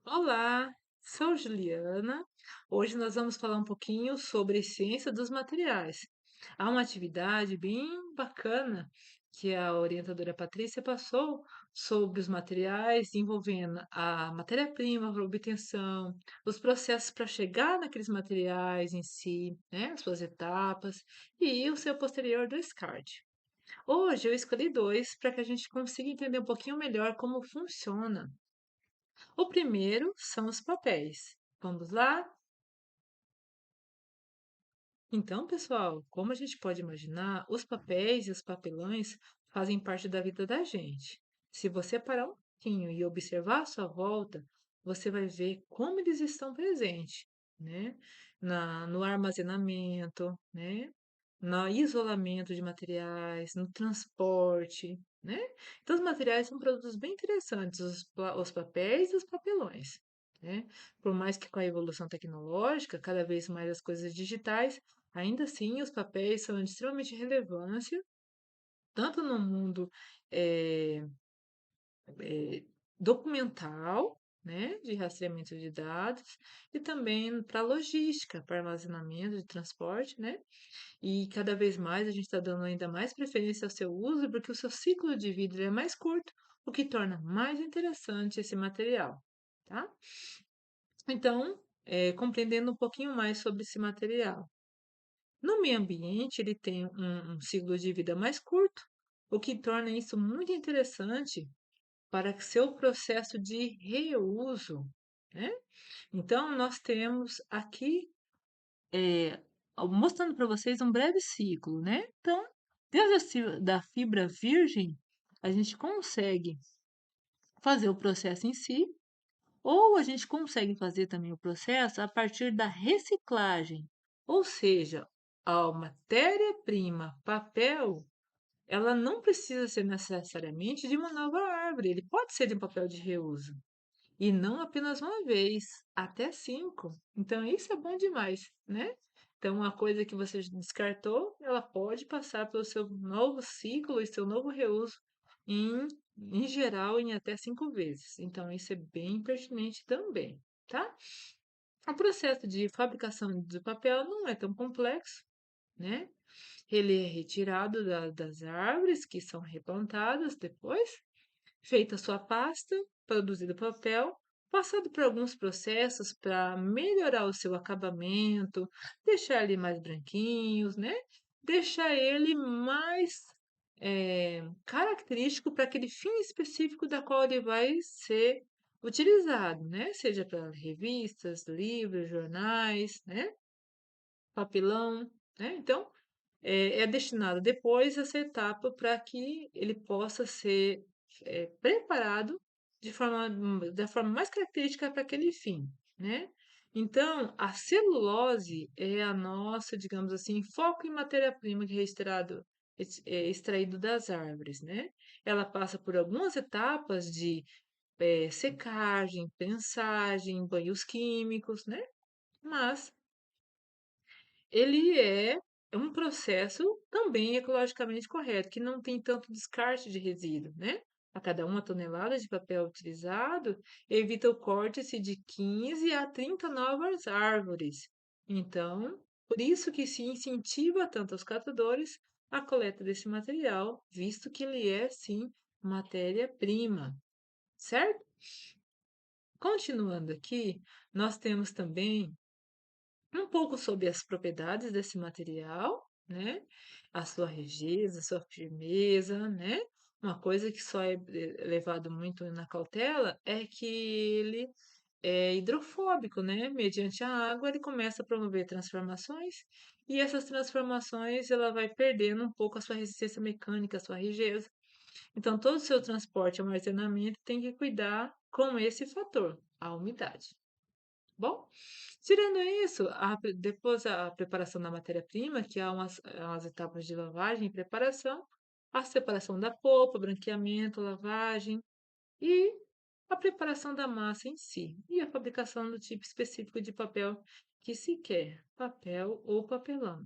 Olá, sou Juliana. Hoje nós vamos falar um pouquinho sobre ciência dos materiais. Há uma atividade bem bacana que a orientadora Patrícia passou sobre os materiais, envolvendo a matéria-prima para obtenção, os processos para chegar naqueles materiais em si, né, as suas etapas e o seu posterior descarte. Hoje eu escolhi dois para que a gente consiga entender um pouquinho melhor como funciona. O primeiro são os papéis. Vamos lá? Então, pessoal, como a gente pode imaginar, os papéis e os papelões fazem parte da vida da gente. Se você parar um pouquinho e observar à sua volta, você vai ver como eles estão presentes, né? No armazenamento, né? No isolamento de materiais, no transporte, né? Então, os materiais são produtos bem interessantes, os papéis e os papelões, né? Por mais que com a evolução tecnológica, cada vez mais as coisas digitais, ainda assim os papéis são de extremamente relevância, tanto no mundo eh, eh, documental, né, de rastreamento de dados, e também para logística, para armazenamento de transporte, né? E cada vez mais a gente está dando ainda mais preferência ao seu uso, porque o seu ciclo de vida ele é mais curto, o que torna mais interessante esse material, tá? Então, compreendendo um pouquinho mais sobre esse material. No meio ambiente, ele tem um ciclo de vida mais curto, o que torna isso muito interessante para seu processo de reuso, né? Então, nós temos aqui eh, mostrando para vocês um breve ciclo, né? Então, desde da fibra virgem, a gente consegue fazer o processo em si, ou a gente consegue fazer também o processo a partir da reciclagem, ou seja, a matéria-prima papel, ela não precisa ser necessariamente de uma nova árvore, ele pode ser de um papel de reuso. E não apenas uma vez, até 5. Então isso é bom demais, né? Então uma coisa que você descartou, ela pode passar pelo seu novo ciclo e seu novo reuso em, em geral em até 5 vezes. Então isso é bem pertinente também, tá? O processo de fabricação do papel não é tão complexo, né? Ele é retirado das árvores que são replantadas depois, feita a sua pasta, produzido papel, passado por alguns processos para melhorar o seu acabamento, deixar ele mais branquinhos, né? Deixar ele mais característico para aquele fim específico da qual ele vai ser utilizado, né? Seja para revistas, livros, jornais, né? Papelão, né? Então, é destinado depois essa etapa para que ele possa ser preparado da forma mais característica para aquele fim, né? Então, a celulose é a nossa, digamos assim, foco em matéria-prima que é extraído das árvores, né? Ela passa por algumas etapas de secagem, prensagem, banhos químicos, né? Mas ele é um processo também ecologicamente correto, que não tem tanto descarte de resíduo, né? A cada 1 tonelada de papel utilizado, evita o corte-se de 15 a 30 novas árvores. Então, por isso que se incentiva tanto os catadores a coleta desse material, visto que ele é, sim, matéria-prima, certo? Continuando aqui, nós temos também um pouco sobre as propriedades desse material, né? A sua rigidez, a sua firmeza, né? Uma coisa que só é levado muito na cautela é que ele é hidrofóbico, né? Mediante a água, ele começa a promover transformações e essas transformações ela vai perdendo um pouco a sua resistência mecânica, a sua rigidez. Então, todo o seu transporte e armazenamento tem que cuidar com esse fator, a umidade. Bom, tirando isso, depois a preparação da matéria-prima, que há umas etapas de lavagem e preparação, a separação da polpa, branqueamento, lavagem e a preparação da massa em si, e a fabricação do tipo específico de papel que se quer, papel ou papelão.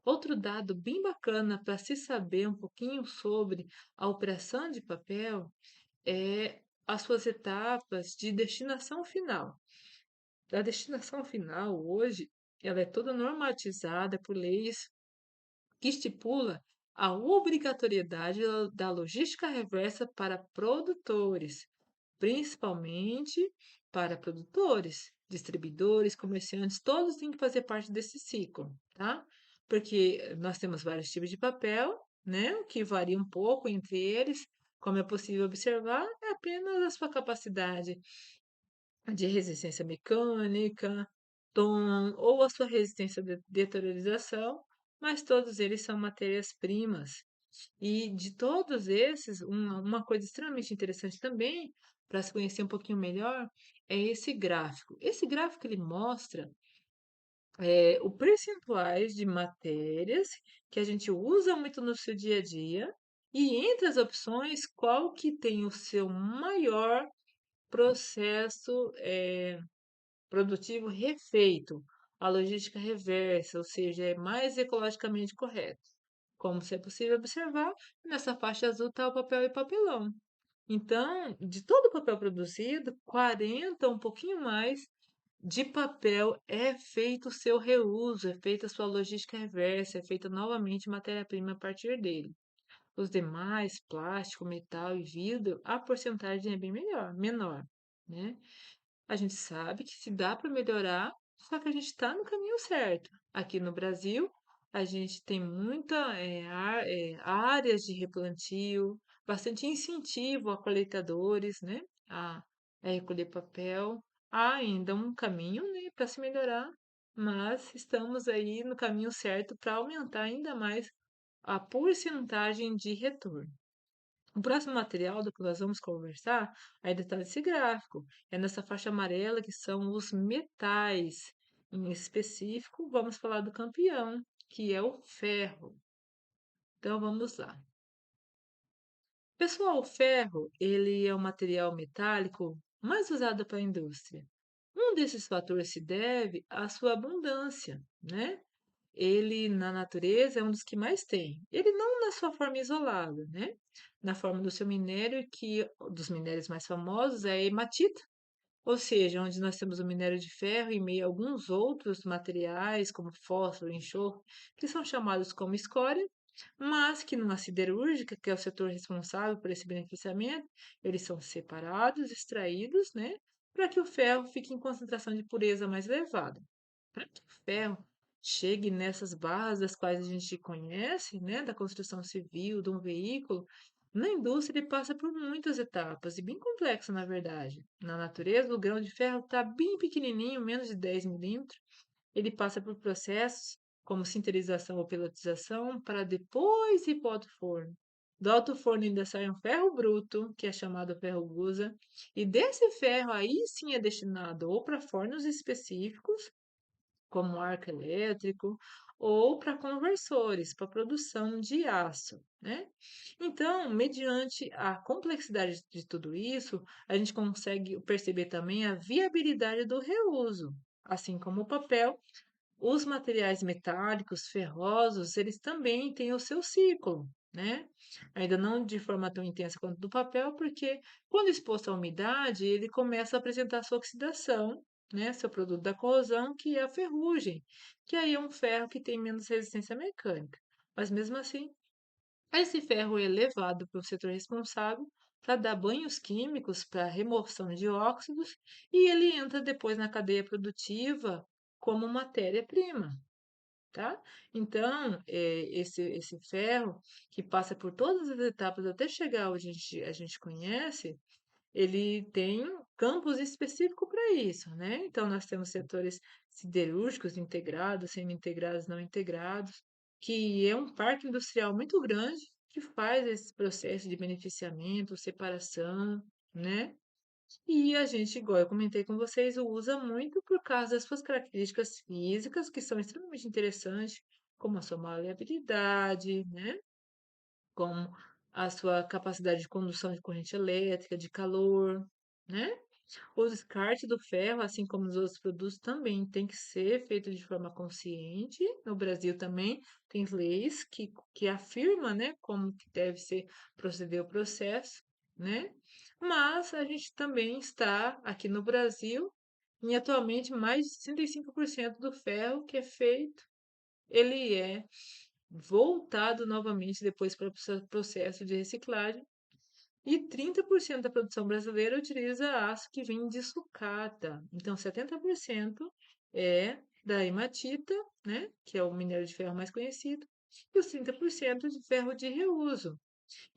Outro dado bem bacana para se saber um pouquinho sobre a operação de papel é as suas etapas de destinação final. A destinação final hoje, ela é toda normatizada por leis que estipula a obrigatoriedade da logística reversa para produtores, principalmente para produtores, distribuidores, comerciantes, todos têm que fazer parte desse ciclo, tá? Porque nós temos vários tipos de papel, né? O que varia um pouco entre eles, como é possível observar, é apenas a sua capacidade de resistência mecânica, tom ou a sua resistência de deteriorização, mas todos eles são matérias-primas. E de todos esses, uma coisa extremamente interessante também, para se conhecer um pouquinho melhor, é esse gráfico. Esse gráfico ele mostra o percentuais de matérias que a gente usa muito no seu dia a dia e entre as opções, qual que tem o seu maior processo produtivo refeito, a logística reversa, ou seja, é mais ecologicamente correto. Como se é possível observar, nessa faixa azul está o papel e papelão. Então, de todo o papel produzido, 40, um pouquinho mais, de papel é feito o seu reuso, é feita a sua logística reversa, é feita novamente matéria-prima a partir dele. Os demais, plástico, metal e vidro, a porcentagem é bem menor, né? A gente sabe que se dá para melhorar, só que a gente está no caminho certo. Aqui no Brasil, a gente tem áreas de replantio, bastante incentivo a coletadores, né, a recolher papel. Há ainda um caminho, né, para se melhorar, mas estamos aí no caminho certo para aumentar ainda mais a porcentagem de retorno. O próximo material do que nós vamos conversar ainda está nesse gráfico. É nessa faixa amarela que são os metais. Em específico, vamos falar do campeão, que é o ferro. Então vamos lá. Pessoal, o ferro, ele é o material metálico mais usado para a indústria. Um desses fatores se deve à sua abundância, né? Ele na natureza é um dos que mais tem. Ele não na sua forma isolada, né? Na forma do seu minério, que dos minérios mais famosos é a hematita, ou seja, onde nós temos o minério de ferro e meio a alguns outros materiais, como fósforo e enxofre, que são chamados como escória, mas que numa siderúrgica, que é o setor responsável por esse beneficiamento, eles são separados, extraídos, né? Para que o ferro fique em concentração de pureza mais elevada. Para que o ferro chegue nessas barras das quais a gente conhece, né, da construção civil, de um veículo, na indústria ele passa por muitas etapas e bem complexo, na verdade. Na natureza, o grão de ferro está bem pequenininho, menos de 10 milímetros. Ele passa por processos como sinterização ou peletização para depois ir para o alto forno. Do alto forno ainda sai um ferro bruto, que é chamado ferro gusa, e desse ferro aí sim é destinado ou para fornos específicos como arco elétrico, ou para conversores, para produção de aço, né? Então, mediante a complexidade de tudo isso, a gente consegue perceber também a viabilidade do reuso, assim como o papel. Os materiais metálicos, ferrosos, eles também têm o seu ciclo, né? Ainda não de forma tão intensa quanto do papel, porque quando exposto à umidade, ele começa a apresentar sua oxidação, né? Seu produto da corrosão, que é a ferrugem, que aí é um ferro que tem menos resistência mecânica. Mas mesmo assim, esse ferro é levado para o setor responsável para dar banhos químicos para remoção de óxidos e ele entra depois na cadeia produtiva como matéria-prima, tá? Então, esse ferro que passa por todas as etapas até chegar onde a gente conhece, ele tem campos específicos para isso, né? Então, nós temos setores siderúrgicos integrados, semi-integrados, não integrados, que é um parque industrial muito grande que faz esse processo de beneficiamento, separação, né? E a gente, igual eu comentei com vocês, o usa muito por causa das suas características físicas, que são extremamente interessantes, como a sua maleabilidade, né? Como a sua capacidade de condução de corrente elétrica, de calor, né? O descarte do ferro, assim como os outros produtos, também tem que ser feito de forma consciente. No Brasil também tem leis que afirmam, né, como que deve ser proceder o processo, né? Mas a gente também está aqui no Brasil, em atualmente mais de 65% do ferro que é feito, ele é voltado novamente depois para o processo de reciclagem. E 30% da produção brasileira utiliza aço que vem de sucata. Então, 70% é da hematita, né, que é o minério de ferro mais conhecido, e os 30% de ferro de reuso.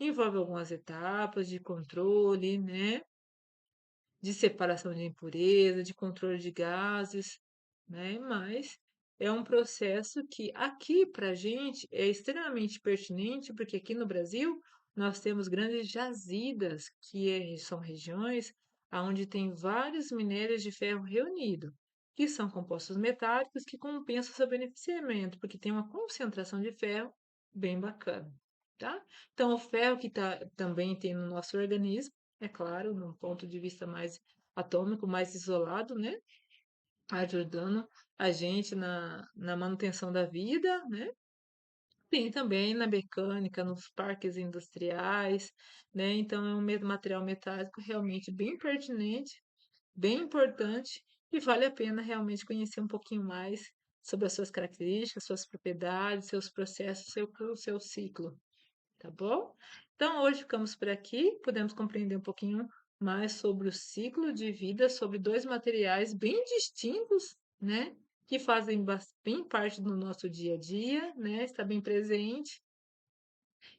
Envolve algumas etapas de controle, né, de separação de impureza, de controle de gases, né? Mas é um processo que aqui para a gente é extremamente pertinente, porque aqui no Brasil nós temos grandes jazidas, são regiões onde tem vários minérios de ferro reunidos, que são compostos metálicos que compensam seu beneficiamento, porque tem uma concentração de ferro bem bacana, tá? Então, o ferro que também tem no nosso organismo, é claro, num ponto de vista mais atômico, mais isolado, né? Ajudando a gente na manutenção da vida, né? Tem também na mecânica, nos parques industriais, né? Então é um material metálico realmente bem pertinente, bem importante e vale a pena realmente conhecer um pouquinho mais sobre as suas características, suas propriedades, seus processos, seu ciclo. Tá bom? Então, hoje ficamos por aqui. Podemos compreender um pouquinho mais sobre o ciclo de vida, sobre dois materiais bem distintos, né? Que fazem bem parte do nosso dia a dia, né? Está bem presente.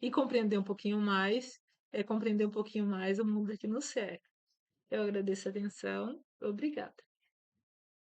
E compreender um pouquinho mais, compreender um pouquinho mais o mundo que nos cerca. Eu agradeço a atenção. Obrigada.